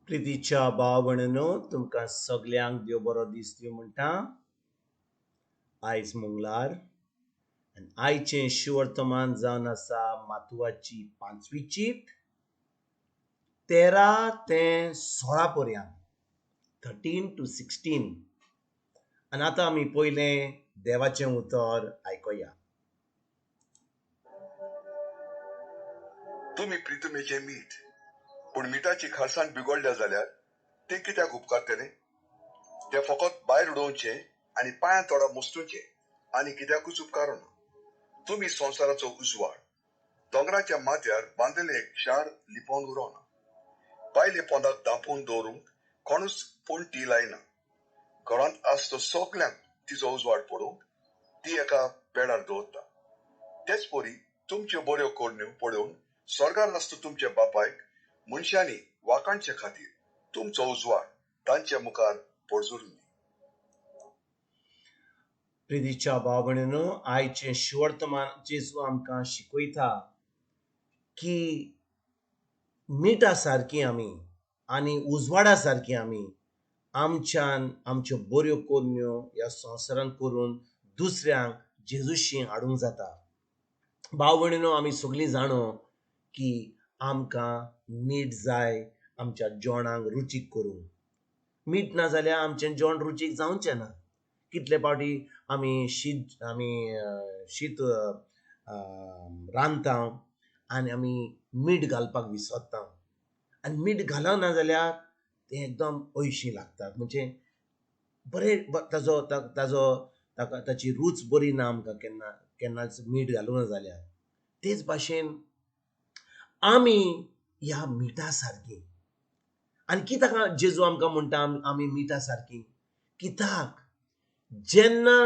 प्रितीच्या भावणनो तुमकां सगल्यांक देव बरो दीस दिवं म्हणटा. आयज मंगळार आनी आयचें शिवर्तमान जावन आसा मातुवाची 5वी चीट 13 ते 16 पर्यंत 13 to 16. आनी आतां आमी पयलें देवाचें उतर आयकया. तुमी प्रितमेचें मीठ, पूण मिठाची खारसाण बिगडल्या जाल्यार ते कित्याक उपकारतले? ते फकत भायर उडोवचें आनी पांयां तोडा मुस्तूचें आनी कित्याकूच उपकारना. तुमी संवसाराचो उजवाड, दोंगराच्या माथ्यार बांदिल्लें एक शार लिपोवन उरोवना. भायले पोंदाक धांपून दवरूंक कोणूच पणटी लायना. घरांत आसता सगल्यांक तिचो उजवाड पडोवंक ती एका बेडार दवरता. तेच परी तुमच्यो बऱ्यो कोडण्यो पळोवन स्वर्गार आसता तुमच्या बापायक मनशांनी वाकाणचे खातीर तुमचो उजवाड तांच्या मुखार पडजोरून दी. प्रितीच्या भावणनो आयचें शिवर्तमान जेजू आमकां शिकयता की मिठा सारकी आमी आनी उजवाडा सारकी आमी आमच्यान आमच्यो बऱ्यो कोडण्यो ह्या संवसारान करून दुसऱ्यांक जेजूशी हाडूंक जाता. भाव भयणीनो, आमी सगळीं जाणो की आमकां मीठ जाय आमच्या जेवणाक रुचीक करूंक. मीठ ना जाल्यार आमचें जेवण रुचीक जावचें ना. कितले फावटी आमी शीत रांदता आनी आमी मीठ घालपाक विसरता आनी मीठ घालना ना जाल्यार तें एकदम अयशीं लागता. म्हणजे बरें ताची रूच बरी ना आमकां केन्नाच मीठ घालूं ना जाल्यार. तेच भाशेन आमी ह्या मिठा सारकी. आनी कित्याक जेजू आमकां म्हणटा आमी मिठा सारकी? कित्याक जेन्ना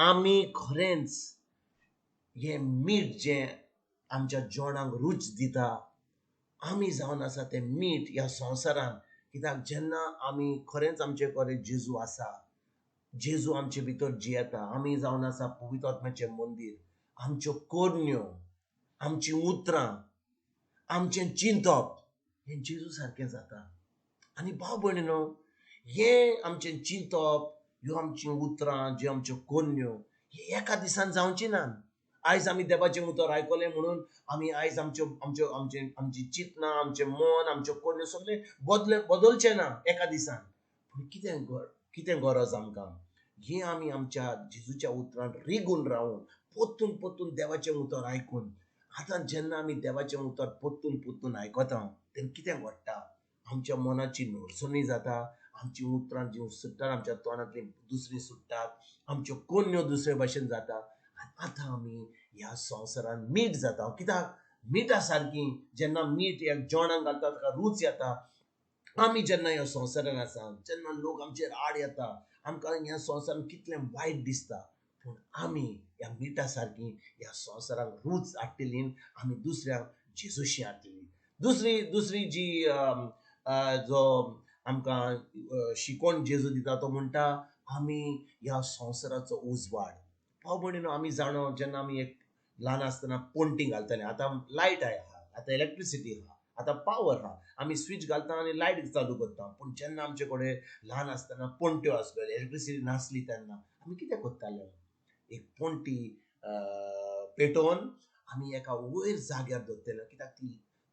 आमी खरेंच हें मीठ जें आमच्या जेवणाक रूच दिता, आमी जावन आसा तें मीठ ह्या संवसारान. कित्याक जेन्ना आमी खरेंच आमचे कडेन जेजू आसा, जेजू आमचे भितर जियेता, आमी जावन आसा पवित्र आत्म्याचें मंदीर, आमच्यो कोडण्यो, आमचीं उतरां, आमचें चिंतप हें जेजू सारकें जाता. आनी भाव भयणीनो, हें आमचें चिंतप, ह्यो आमचीं उतरां, ज्यो आमच्यो कोडण्यो, हे एका दिसान जावची ना. आयज आमी देवाचें उतर आयकलें म्हणून आमी आयज आमची चिंतनां, आमचें मन, आमच्यो कोडण्यो सगळें बदलचें ना एका दिसान. पूण कितें गरज आमकां? हें आमी आमच्या जेजूच्या उतरांत रिगून रावून पोत्तून देवाचें उतर आयकून. आतां जेन्ना आमी देवाचें उतर पोत्तून आयकता तेन्ना कितें घडटा? आमच्या मनाची नडसणी जाता, आमची उतरां जीं सुट्टात आमच्या तोंडांतलीं दुसरीं सुट्टात, आमच्यो कोडण्यो दुसरे भाशेन जाता. आनी आतां आमी ह्या संवसारान मीठ जाता. कित्याक मिठा सारकी जेन्ना मीठ ह्या जेवणाक घालता ताका रूच येता. आमी जेन्ना ह्या संवसारान आसा, जेन्ना लोक आमचेर आड येता, आमकां ह्या संवसारान कितलें वायट दिसता, पूण आमी ह्या मिठा सारकी ह्या संवसाराक रूच हाडटलीं. आमी दुसऱ्यांक जेजूशी हाडटलीं. दुसरी जी जो आमकां शिकोण जेजू दिता तो म्हणटा आमी ह्या संवसाराचो उजवाड. भाव भयणीनो, आमी जाणो जेन्ना आमी एक ल्हान आसतना पणटी घालताले. आतां लायट आहा, आतां इलेक्ट्रिसिटी आहा, आतां पावर आहा, आमी स्विच घालता आनी लायट चालू करता. पूण जेन्ना आमचे कडेन ल्हान आसतना पणट्यो आसल्यो, इलेक्ट्रिसिटी नासली तेन्ना आमी कितें करताले? एक पणटी पेटोवन आमी एका वयर जाग्यार दवरताले. कित्याक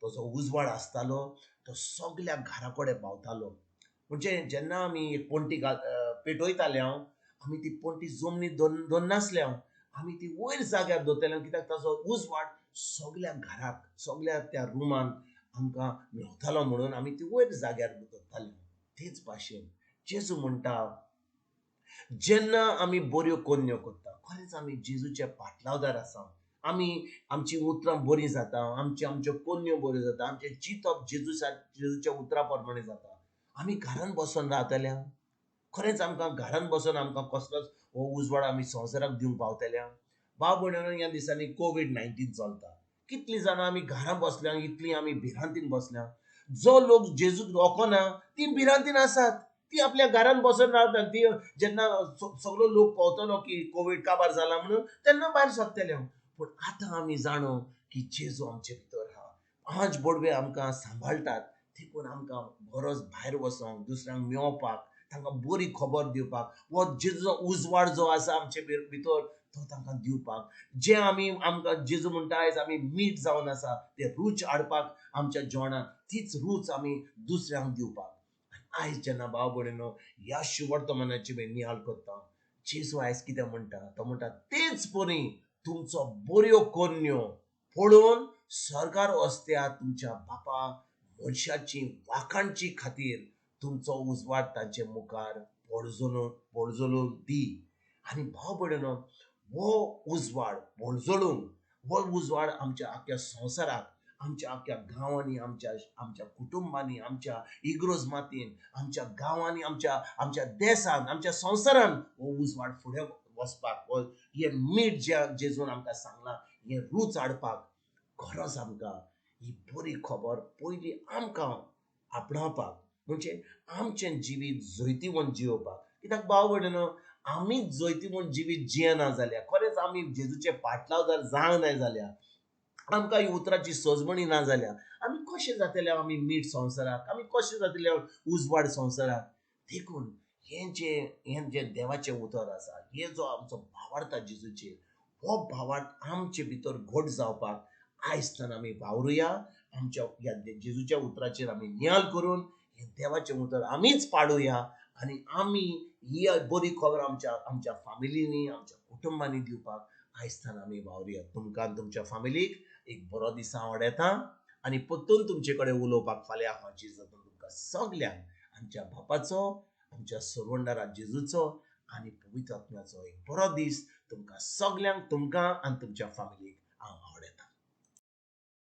तो जो उजवाड आसतालो तो सगल्या घरा कडेन पावतालो. म्हणजे जेन्ना आमी एक पणटी पेटयताले आमी ती पणटी जमनीत दवरनासले. आमी ती वयर जाग्यार दवरताले. कित्याक ताचो उजवाड सगल्या घराक, सगल्या त्या रुमान आमकां मेवतालो म्हणून आमी ती वयर जाग्यार दवरताले. तेच भाशेन जेजू म्हणटा जेन्ना आमी बऱ्यो कोडण्यो करता, खरेंच आमी जेजूचे पाटलावदार आसा, आमची उतरां बरीं जाता, आमच्यो कोडण्यो बऱ्यो जाता, आमचें चिंतप जेजूच्या उतरां प्रमाणे जाता. आमी घरान बसून रावतले? खरेंच आमकां घरान बसून आमकां कसलोच हो उजवाड आमी संवसाराक दिवंक पावतले? भाव भयणीनो, ह्या दिसांनी कोवीड-19 चलता. कितलीं जाणां आमी घरां बसल्या, इतलीं आमी भिरांतीन बसल्या. जो लोक जेजूक वळखना ती भिरांतीन आसात. ती आपल्या घरान बसून रावतात. ती जेन्ना सगळो लोक पावतलो की कोवीड काबार जाला म्हणून तेन्ना भायर सरतले. पूण आतां आमी जाणो की जेजू आमचे भितर आहा. पांच बोडवे आमकां सांबाळटात. देखून आमकां बरोच भायर वचोंक दुसऱ्यांक मेळोवपाक तांकां बरी खबर दिवपाक वो जेजूचो उजवाड जो आसा आमचे भितर तो तांकां दिवपाक जे आमकां जेजू म्हणटा आयज आमी मीठ जावन आसा ते रूच हाडपाक आमच्या जेवणाक तीच रूच आमी दुसऱ्यांक दिवपाक आयज जेन्ना भाव भयणीनो ह्या शिवर्तमानाची नियाळ करता जेजू आयज कितें म्हणटा तो म्हणटा तेच परी तुमचो बऱ्यो कन्यो पळोवन स्वर्गार असत्या तुमच्या बापा मनशाची वाखाणची खातीर तुमचो उजवाड तांचे मुखार पडजळून दी आनी भाव भयणीनो वो उजवाड पडजळूंक वो उजवाड आमच्या आख्या संवसाराक आमच्या आख्या गांवांनी आमच्या कुटुंबांनी आमच्या इग्रोज मातीन आमच्या गांवांनी आमच्या देशान आमच्या संवसारान हो उजवाड फुडें वचपाक हे मीठ जे जेजून आमकां सांगलां हे रूच हाडपाक खरोच आमकां ही बरी खबर पयली आमकां आपणावपाक म्हणजे आमचें जिवीत जैतिवंत जियोवपाक कित्याक भाव भयणीनो आमीच जैतिवंत जिवीत जियेना जाल्यार खरेंच आमी जेजूचे पाटलाव जर जावंक ना जाल्यार आमकां ही उतराची सजमणी ना जाल्यार आमी कशें जातले आमी मीठ संवसाराक आमी कशें जातले उजवाड संवसाराक देखून हें जे देवाचें उतर आसा हे जो आमचो भावार्थ जेजूचेर हो भावार्थ आमचे भितर घट जावपाक आयजच्यान आमी वावरुया आमच्या ह्या जेजूच्या उतराचेर आमी नियाळ करून हे देवाचें उतर आमीच पाडुया आनी आमी ही बरी खबर आमच्या फामिलींनी आमच्या कुटुंबांनी दिवपाक आयजच्यान आमी वावरुया तुमकां तुमच्या फामिलीक एक बरो दीस हांव येता आनी परतून तुमचे कडेन उलोवपाक फाल्यां हांची जातून तुमकां सगल्यांक आमच्या बापाचो आमच्या सर्वंडारा जेजूचो आनी पवित्र आत्म्याचो एक बरो दीस तुमकां सगल्यांक तुमकां आनी तुमच्या फामिलीक हांव